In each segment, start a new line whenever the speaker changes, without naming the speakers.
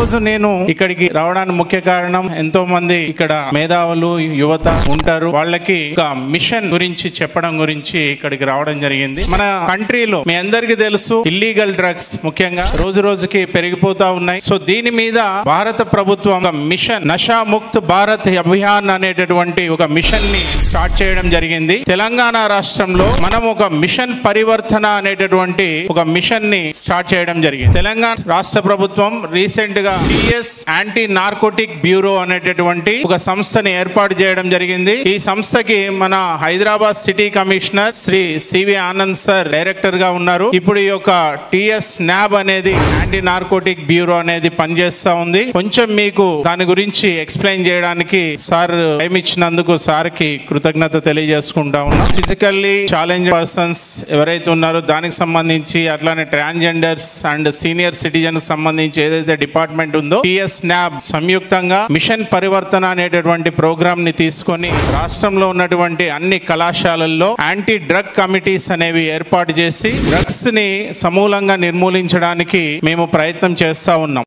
ఈరోజు నేను ఇక్కడికి రావడానికి ముఖ్య కారణం, ఎంతో మంది ఇక్కడ మేధావులు యువత ఉంటారు. వాళ్ళకి ఒక మిషన్ గురించి చెప్పడం గురించి ఇక్కడికి రావడం జరిగింది. మన కంట్రీలో మీ అందరికీ తెలుసు, ఇల్లీగల్ డ్రగ్స్ ముఖ్యంగా రోజు రోజుకి పెరిగిపోతా ఉన్నాయి. సో దీని మీద భారత ప్రభుత్వం ఒక మిషన్, నషా ముక్త్ భారత్ అభియాన్ అనేటటువంటి ఒక మిషన్ ని స్టార్ట్ చేయడం జరిగింది. తెలంగాణ రాష్ట్రంలో మనం ఒక మిషన్ పరివర్తన అనేటటువంటి ఒక మిషన్ ని స్టార్ట్ చేయడం జరిగింది. తెలంగాణ రాష్ట్ర ప్రభుత్వం రీసెంట్ గా టిఎస్ యాంటీ నార్కోటిక్ బ్యూరో అనేటటువంటి ఒక సంస్థని ఏర్పాటు చేయడం జరిగింది. ఈ సంస్థకి మన Hyderabad city commissioner Shri CV Anand sir director గా ఉన్నారు. ఇప్పుడు ఈ యొక్క టిఎస్ న్యాబ్ అనేది యాంటీ నార్కోటిక్ బ్యూరో అనేది పనిచేస్తా ఉంది. కొంచెం మీకు దాని గురించి ఎక్స్ప్లెయిన్ చేయడానికి సార్ టైం ఇచ్చినందుకు సార్ కి కృతజ్ఞత తెలియజేసుకుంటా ఉన్నాం. ఫిజికల్లీ ఛాలెంజ్ పర్సన్స్ ఎవరైతే ఉన్నారో దానికి సంబంధించి, అట్లానే ట్రాన్స్జెండర్స్ అండ్ సీనియర్ సిటిజన్ సంబంధించి ఏదైతే డిపార్ట్మెంట్ ఉందో టిఎస్ న్యాబ్ సంయుక్తంగా మిషన్ పరివర్తన అనేటటువంటి ప్రోగ్రామ్ ని తీసుకొని రాష్ట్రంలో ఉన్నటువంటి అన్ని కళాశాలల్లో యాంటీ డ్రగ్ కమిటీస్ అనేవి ఏర్పాటు చేసి డ్రగ్స్ ని సమూలంగా నిర్మూలించడానికి మేము ప్రయత్నం చేస్తా ఉన్నాం.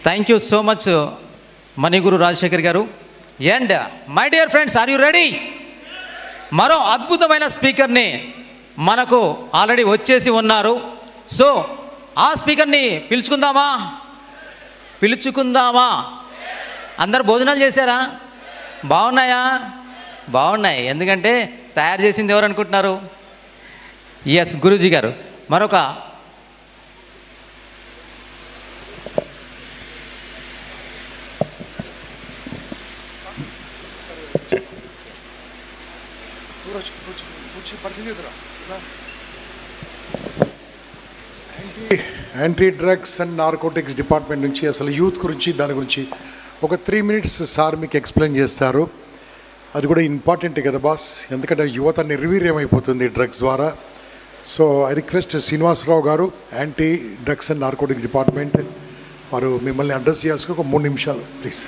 Thank you so much Maniguru Rajasekhar garu. And my dear friends, are you ready? మరో అద్భుతమైన స్పీకర్ని మనకు ఆల్రెడీ వచ్చేసి ఉన్నారు. సో ఆ స్పీకర్ని పిలుచుకుందామా? అందరు భోజనాలు చేశారా? బాగున్నాయా? బాగున్నాయి. ఎందుకంటే తయారు చేసింది ఎవరు అనుకుంటున్నారు? ఎస్, గురూజీ గారు. మరొక
anti drugs and narcotics department నుంచి అసలు యూత్ గురించి, దాని గురించి ఒక 3 minutes సార్ మీకు ఎక్స్ప్లెయిన్ చేస్తారు. అది కూడా ఇంపార్టెంటే కదా బాస్, ఎందుకంటే యువత నిర్వీర్యం అయిపోతుంది డ్రగ్స్ ద్వారా. సో ఐ రిక్వెస్ట్ శ్రీనివాసరావు గారు, anti drugs and narcotics department వారు మిమ్మల్ని అడ్రస్ చేయాల్సి ఒక 3 నిమిషాలు please.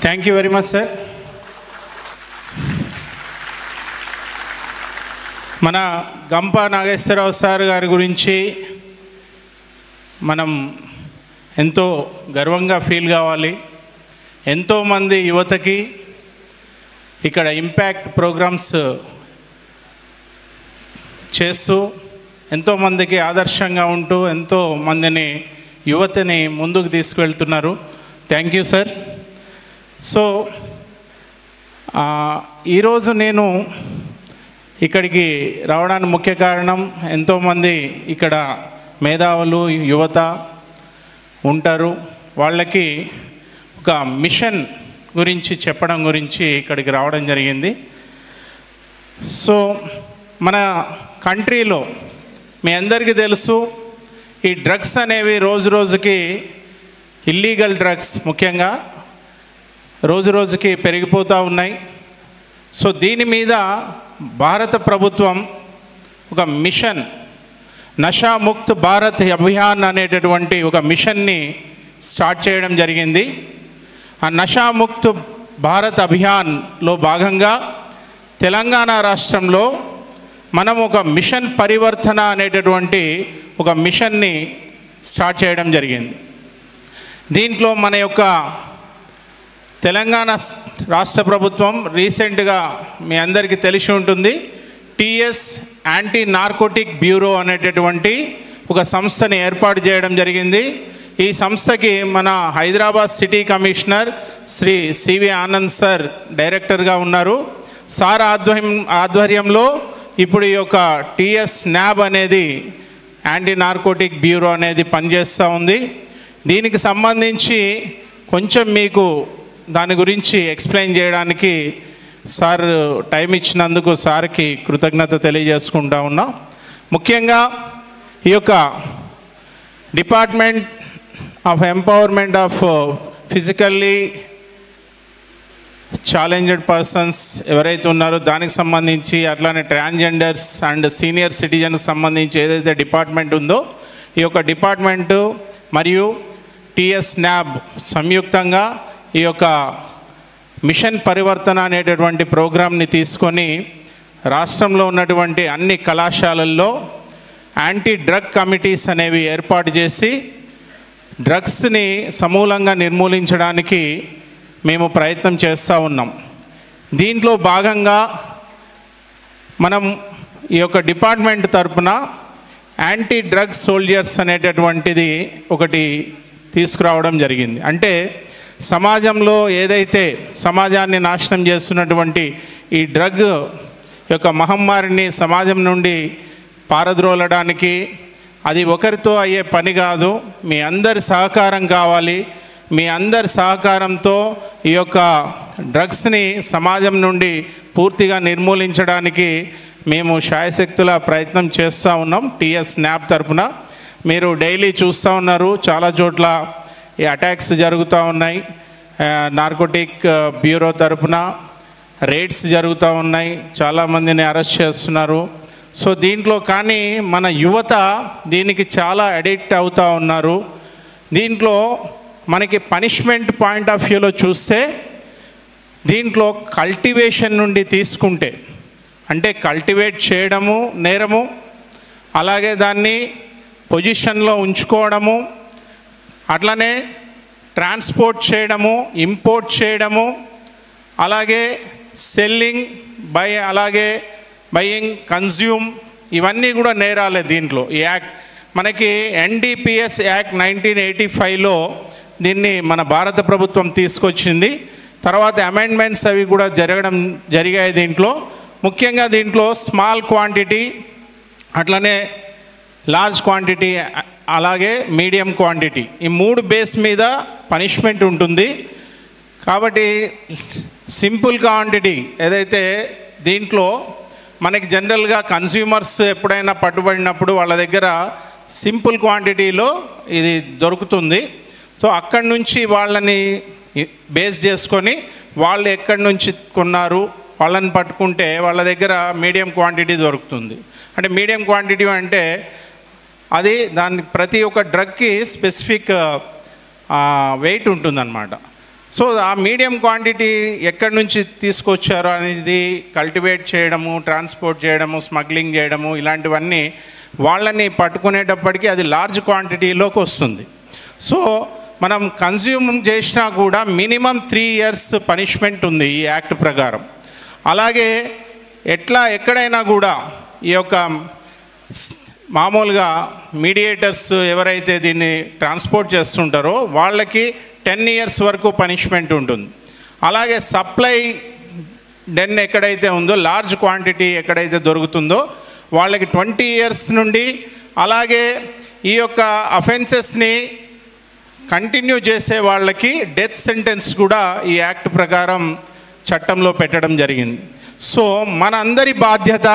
Thank you very much sir. మన గంప నాగేశ్వరరావు సార్ గారి గురించి మనం ఎంతో గర్వంగా ఫీల్ కావాలి. ఎంతోమంది యువతకి ఇక్కడ ఇంపాక్ట్ ప్రోగ్రామ్స్ చేస్తూ ఎంతోమందికి ఆదర్శంగా ఉంటూ ఎంతోమందిని యువతని ముందుకు తీసుకువెళ్తున్నారు. Thank you sir. సో ఈరోజు నేను ఇక్కడికి రావడానికి ముఖ్య కారణం, ఎంతోమంది ఇక్కడ మేధావులు యువత ఉంటారు. వాళ్ళకి ఒక మిషన్ గురించి చెప్పడం గురించి ఇక్కడికి రావడం జరిగింది. సో మన కంట్రీలో మీ అందరికీ తెలుసు, ఈ డ్రగ్స్ అనేవి రోజు రోజుకి, ఇల్లీగల్ డ్రగ్స్ ముఖ్యంగా రోజు రోజుకి పెరిగిపోతూ ఉన్నాయి. సో దీని మీద భారత ప్రభుత్వం ఒక మిషన్, నషా ముక్త్ భారత్ అభియాన్ అనేటటువంటి ఒక మిషన్ని స్టార్ట్ చేయడం జరిగింది. ఆ నషా ముక్త్ భారత్ అభియాన్లో భాగంగా తెలంగాణ రాష్ట్రంలో మనం ఒక మిషన్ పరివర్తన అనేటటువంటి ఒక మిషన్ని స్టార్ట్ చేయడం జరిగింది. దీంట్లో మన యొక్క తెలంగాణ రాష్ట్ర ప్రభుత్వం రీసెంట్గా మీ అందరికీ తెలిసి ఉంటుంది, టిఎస్ యాంటీ నార్కోటిక్ బ్యూరో అనేటటువంటి ఒక సంస్థని ఏర్పాటు చేయడం జరిగింది. ఈ సంస్థకి మన Hyderabad city commissioner Shri CV Anand sir డైరెక్టర్గా ఉన్నారు. సార్ ఆధ్వర్యంలో ఇప్పుడు ఈ యొక్క టిఎస్ న్యాబ్ అనేది యాంటీ నార్కోటిక్ బ్యూరో అనేది పనిచేస్తూ ఉంది. దీనికి సంబంధించి కొంచెం మీకు దాని గురించి ఎక్స్ప్లెయిన్ చేయడానికి సార్ టైం ఇచ్చినందుకు సార్కి కృతజ్ఞత తెలియజేసుకుంటా ఉన్నాం. ముఖ్యంగా ఈ యొక్క department of empowerment of physically challenged persons ఎవరైతే ఉన్నారో దానికి సంబంధించి, అట్లానే ట్రాన్స్జెండర్స్ అండ్ సీనియర్ సిటిజన్ సంబంధించి ఏదైతే డిపార్ట్మెంట్ ఉందో ఈ యొక్క డిపార్ట్మెంటు మరియు టిఎస్ న్యాబ్ సంయుక్తంగా ఈ యొక్క మిషన్ పరివర్తన అనేటటువంటి ప్రోగ్రామ్ని తీసుకొని రాష్ట్రంలో ఉన్నటువంటి అన్ని కళాశాలల్లో యాంటీ డ్రగ్ కమిటీస్ అనేవి ఏర్పాటు చేసి డ్రగ్స్ని సమూలంగా నిర్మూలించడానికి మేము ప్రయత్నం చేస్తూ ఉన్నాం. దీంట్లో భాగంగా మనం ఈ యొక్క డిపార్ట్మెంట్ తరపున యాంటీ డ్రగ్ సోల్జర్స్ అనేటటువంటిది ఒకటి తీసుకురావడం జరిగింది. అంటే సమాజంలో ఏదైతే సమాజాన్ని నాశనం చేస్తున్నటువంటి ఈ డ్రగ్ యొక్క మహమ్మారిని సమాజం నుండి పారద్రోలడానికి అది ఒకరితో అయ్యే పని కాదు, మీ అందరి సహకారం కావాలి. మీ అందరి సహకారంతో ఈ యొక్క డ్రగ్స్ని సమాజం నుండి పూర్తిగా నిర్మూలించడానికి మేము శాయశక్తుల ప్రయత్నం చేస్తూ ఉన్నాం. టీఎస్ న్యాప్ తరఫున మీరు డైలీ చూస్తూ ఉన్నారు, చాలా చోట్ల ఈ అటాక్స్ జరుగుతూ ఉన్నాయి. నార్కోటిక్ బ్యూరో తరఫున రేడ్స్ జరుగుతూ ఉన్నాయి, చాలామందిని అరెస్ట్ చేస్తున్నారు. సో దీంట్లో కానీ మన యువత దీనికి చాలా అడిక్ట్ అవుతూ ఉన్నారు. దీంట్లో మనకి పనిష్మెంట్ పాయింట్ ఆఫ్ వ్యూలో చూస్తే దీంట్లో కల్టివేషన్ నుండి తీసుకుంటే, అంటే కల్టివేట్ చేయడము నేరము, అలాగే దాన్ని పొజిషన్లో ఉంచుకోవడము, అట్లనే ట్రాన్స్పోర్ట్ చేయడము, ఇంపోర్ట్ చేయడము, అలాగే సెల్లింగ్ అలాగే బయింగ్, కన్జ్యూమ్, ఇవన్నీ కూడా నేరాలే. దీంట్లో ఈ యాక్ట్ మనకి ఎన్డీపీఎస్ యాక్ట్ 1985లో దీన్ని మన భారత ప్రభుత్వం తీసుకొచ్చింది. తర్వాత అమెండ్మెంట్స్ అవి కూడా జరిగాయి. దీంట్లో ముఖ్యంగా దీంట్లో స్మాల్ క్వాంటిటీ, అట్లనే లార్జ్ క్వాంటిటీ, అలాగే మీడియం క్వాంటిటీ, ఈ 3 బేస్ మీద పనిష్మెంట్ ఉంటుంది. కాబట్టి సింపుల్ క్వాంటిటీ ఏదైతే దీంట్లో మనకి జనరల్గా కన్స్యూమర్స్ ఎప్పుడైనా పట్టుబడినప్పుడు వాళ్ళ దగ్గర సింపుల్ క్వాంటిటీలో ఇది దొరుకుతుంది. సో అక్కడి నుంచి వాళ్ళని బేస్ చేసుకొని వాళ్ళు ఎక్కడి నుంచి కొన్నారు వాళ్ళని పట్టుకుంటే వాళ్ళ దగ్గర మీడియం క్వాంటిటీ దొరుకుతుంది. అంటే మీడియం క్వాంటిటీ అంటే అది దాని ప్రతి ఒక్క డ్రగ్కి స్పెసిఫిక్ వెయిట్ ఉంటుందన్నమాట. సో ఆ మీడియం క్వాంటిటీ ఎక్కడి నుంచి తీసుకొచ్చారో అనేది కల్టివేట్ చేయడము, ట్రాన్స్పోర్ట్ చేయడము, స్మగ్లింగ్ చేయడము, ఇలాంటివన్నీ వాళ్ళని పట్టుకునేటప్పటికీ అది లార్జ్ క్వాంటిటీలోకి వస్తుంది. సో మనం కన్జ్యూమ్ చేసినా కూడా మినిమం 3 years పనిష్మెంట్ ఉంది ఈ యాక్ట్ ప్రకారం. అలాగే ఎక్కడైనా కూడా ఈ యొక్క మామూలుగా మీడియేటర్స్ ఎవరైతే దీన్ని ట్రాన్స్పోర్ట్ చేస్తుంటారో వాళ్ళకి 10 years వరకు పనిష్మెంట్ ఉంటుంది. అలాగే సప్లై డెన్ ఎక్కడైతే ఉందో, లార్జ్ క్వాంటిటీ ఎక్కడైతే దొరుకుతుందో వాళ్ళకి 20 years నుండి, అలాగే ఈ యొక్క అఫెన్సెస్ని కంటిన్యూ చేసే వాళ్ళకి డెత్ సెంటెన్స్ కూడా ఈ యాక్ట్ ప్రకారం చట్టంలో పెట్టడం జరిగింది. సో మన అందరి బాధ్యత,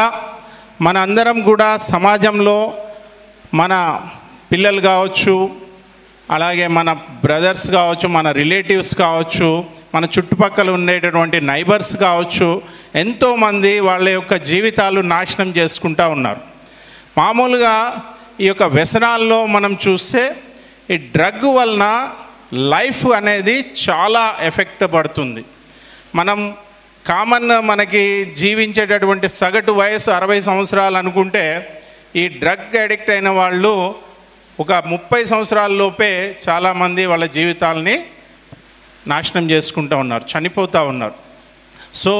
మన అందరం కూడా సమాజంలో మన పిల్లలు కావచ్చు, అలాగే మన బ్రదర్స్ కావచ్చు, మన రిలేటివ్స్ కావచ్చు, మన చుట్టుపక్కల ఉండేటటువంటి నైబర్స్ కావచ్చు, ఎంతోమంది వాళ్ళ యొక్క జీవితాలు నాశనం చేసుకుంటూ ఉన్నారు. మామూలుగా ఈ యొక్క వ్యసనాల్లో మనం చూస్తే ఈ డ్రగ్ వలన లైఫ్ అనేది చాలా ఎఫెక్ట్ పడుతుంది. మనం మనకి జీవించేటటువంటి సగటు వయసు 60 సంవత్సరాలు అనుకుంటే ఈ డ్రగ్ అడిక్ట్ అయిన వాళ్ళు ఒక 30 సంవత్సరాల లోపే చాలామంది వాళ్ళ జీవితాలని నాశనం చేసుకుంటూ ఉన్నారు, చనిపోతూ ఉన్నారు. సో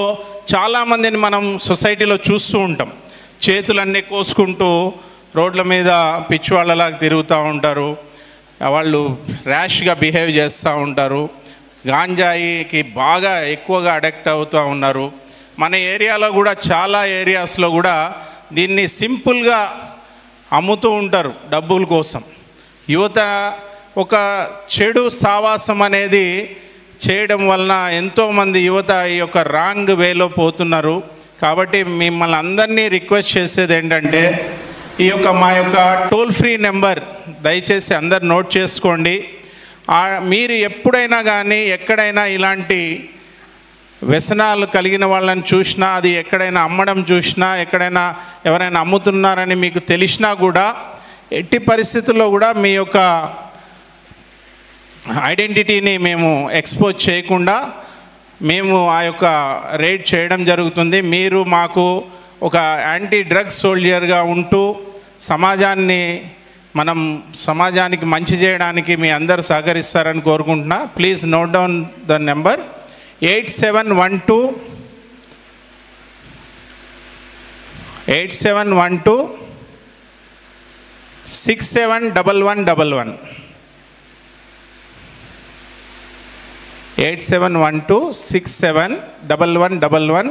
చాలామందిని మనం సొసైటీలో చూస్తూ ఉంటాం, చేతులన్నీ కోసుకుంటూ రోడ్ల మీద పిచ్చివాళ్ళలాగా తిరుగుతూ ఉంటారు, వాళ్ళు ర్యాష్గా బిహేవ్ చేస్తూ ఉంటారు, గాంజాయికి బాగా ఎక్కువగా అడిక్ట్ అవుతూ ఉన్నారు. మన ఏరియాలో కూడా చాలా ఏరియాస్లో కూడా దీన్ని సింపుల్గా అమ్ముతూ ఉంటారు డబ్బుల కోసం. యువత ఒక చెడు సావాసం అనేది చేయడం వలన ఎంతోమంది యువత ఈ యొక్క రాంగ్ వేలో పోతున్నారు. కాబట్టి మిమ్మల్ని అందరినీ రిక్వెస్ట్ చేసేది ఏంటంటే ఈ యొక్క మా యొక్క టోల్ ఫ్రీ నెంబర్ దయచేసి అందరు నోట్ చేసుకోండి. మీరు ఎప్పుడైనా కానీ ఎక్కడైనా ఇలాంటి వ్యసనాలు కలిగిన వాళ్ళని చూసినా, అది ఎక్కడైనా అమ్మడం చూసినా, ఎక్కడైనా ఎవరైనా అమ్ముతున్నారని మీకు తెలిసినా కూడా ఎట్టి పరిస్థితుల్లో కూడా మీ యొక్క ఐడెంటిటీని మేము ఎక్స్పోజ్ చేయకుండా మేము ఆ యొక్క రేడ్ చేయడం జరుగుతుంది. మీరు మాకు ఒక యాంటీ డ్రగ్ సోల్జర్గా ఉంటూ సమాజాన్ని మనం సమాజానికి మంచి చేయడానికి మీ అందరు సహకరిస్తారని కోరుకుంటున్నా. Please note down the number 8712 671111 8712 671111.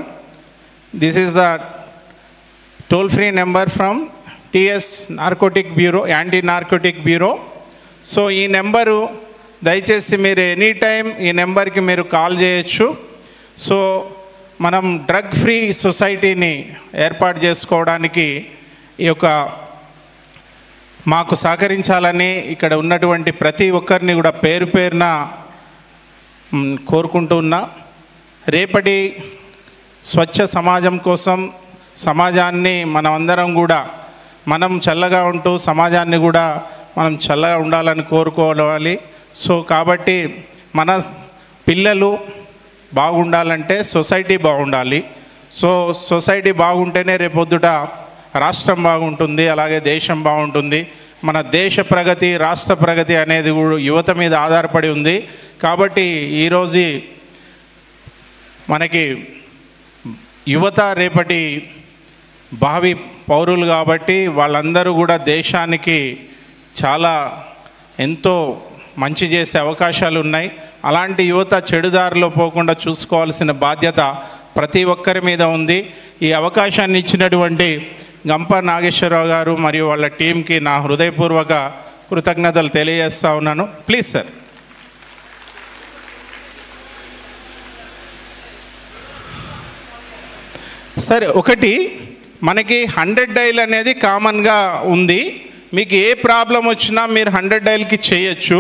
This is the toll-free number from TS Narcotic Bureau, Anti-Narcotic Bureau. So ఈ నెంబరు దయచేసి మీరు ఎనీ టైం ఈ నెంబర్కి మీరు కాల్ చేయొచ్చు. సో మనం డ్రగ్ ఫ్రీ సొసైటీని ఏర్పాటు చేసుకోవడానికి ఈ యొక్క మాకు సహకరించాలని ఇక్కడ ఉన్నటువంటి ప్రతి ఒక్కరిని కూడా పేరు పేరున కోరుకుంటున్నా. రేపటి స్వచ్ఛ సమాజం కోసం సమాజాన్ని మనమందరం కూడా మనం చల్లగా ఉంటూ సమాజాన్ని కూడా మనం చల్లగా ఉండాలని కోరుకోవాలి. సో కాబట్టి మన పిల్లలు బాగుండాలంటే సొసైటీ బాగుండాలి. సో సొసైటీ బాగుంటేనే రేపొద్దుట రాష్ట్రం బాగుంటుంది, అలాగే దేశం బాగుంటుంది. మన దేశ ప్రగతి, రాష్ట్ర ప్రగతి అనేది కూడా యువత మీద ఆధారపడి ఉంది. కాబట్టి ఈరోజు మనకి యువత రేపటి భావి పౌరులు కాబట్టి వాళ్ళందరూ కూడా దేశానికి చాలా ఎంతో మంచి చేసే అవకాశాలు ఉన్నాయి. అలాంటి యువత చెడుదారిలో పోకుండా చూసుకోవాల్సిన బాధ్యత ప్రతి ఒక్కరి మీద ఉంది. ఈ అవకాశాన్ని ఇచ్చినటువంటి గంప నాగేశ్వరరావు గారు మరియు వాళ్ళ టీంకి నా హృదయపూర్వక కృతజ్ఞతలు తెలియజేస్తా ఉన్నాను. Please sir. సరే, ఒకటి మనకి 100 డైల్ అనేది కామన్గా ఉంది. మీకు ఏ ప్రాబ్లం వచ్చినా మీరు 100 డైల్కి చేయొచ్చు.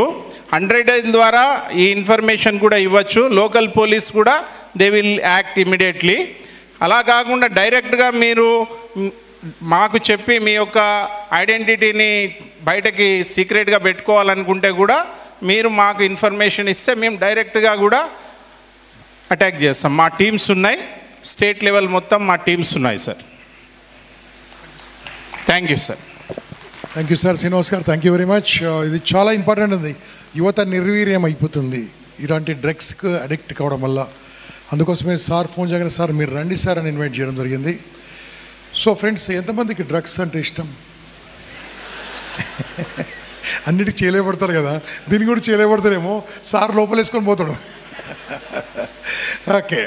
100 డైల్ ద్వారా ఈ ఇన్ఫర్మేషన్ కూడా ఇవ్వచ్చు. లోకల్ పోలీస్ కూడా దే విల్ యాక్ట్ ఇమీడియట్లీ. అలా కాకుండా డైరెక్ట్గా మీరు మాకు చెప్పి మీ యొక్క ఐడెంటిటీని బయటకి సీక్రెట్గా పెట్టుకోవాలనుకుంటే కూడా మీరు మాకు ఇన్ఫర్మేషన్ ఇస్తే మేము డైరెక్ట్గా కూడా అటాక్ చేస్తాం. మా టీమ్స్ ఉన్నాయి, స్టేట్ లెవెల్ మొత్తం మా టీమ్స్ ఉన్నాయి sir. Thank you sir.
Thank you sir. Srinivas గారు, థ్యాంక్ యూ వెరీ మచ్. ఇది చాలా ఇంపార్టెంట్ ఉంది. యువత నిర్వీర్యం అయిపోతుంది ఇలాంటి డ్రగ్స్కి అడిక్ట్ కావడం వల్ల. అందుకోసమే సార్ ఫోన్ చేయగానే సార్ మీరు రండి సార్ అని ఇన్వైట్ చేయడం జరిగింది. సో ఫ్రెండ్స్, ఎంతమందికి డ్రగ్స్ అంటే ఇష్టం? అన్నిటికీ చేయలేబడతారు కదా, దీన్ని కూడా చేయలేబడతారేమో. సార్ లోపలేసుకొని పోతాడు. ఓకే.